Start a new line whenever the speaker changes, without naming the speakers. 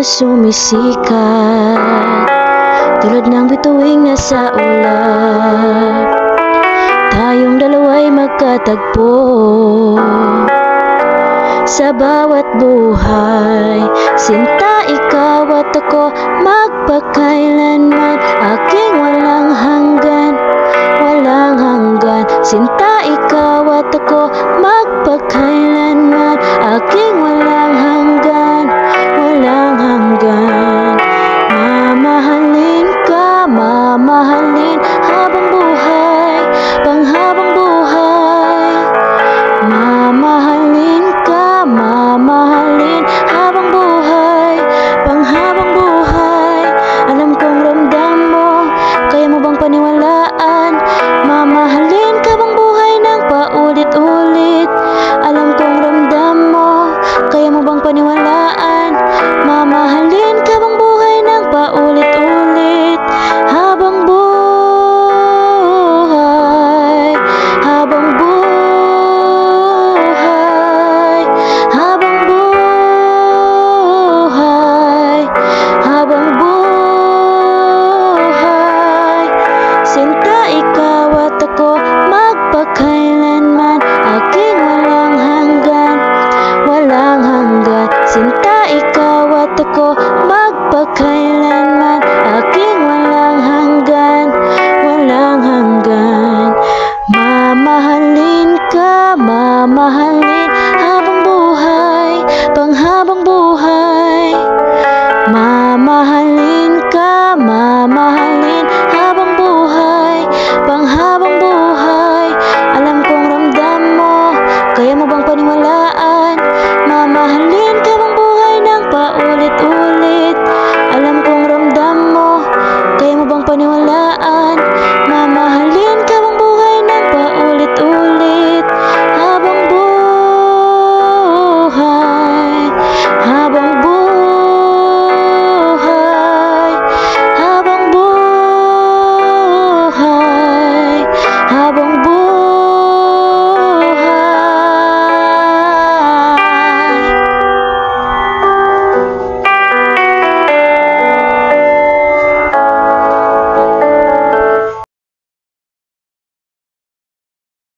na sumisikat, tulad ng bituing nasa ulap. Tayong dalawa'y magkatagpo sa bawat buhay. Sinta, ikaw at ako, magpakailanman, aking walang hanggan, walang hanggan. Sinta, ikaw at ako, magpakailanman, aking walang hanggan, walang hanggan. Mamahalin ka, mamahalin habang buhay, panghabang buhay. Mamahalin ka, mamahalin habang buhay, panghabang buhay. Alam kong ramdam mo, kaya mo bang paniwalaan? Mamahalin ka bang buhay ng paulit-ulit? Alam kong ramdam mo, kaya mo bang paniwalaan? Mamahalin ka bang buhay ng paulit-ulit? Habang buhay, habang buhay, habang buhay, habang buhay. Sinta, ikaw at ako, magpakailanman, aking walang hanggan, walang hanggan. Sinta, ikaw at ako, magpakailanman, aking walang hanggan, walang hanggan. Mamahalin ka, mamahalin habang buhay, panghabang buhay. Mamahalin ka, mamahalin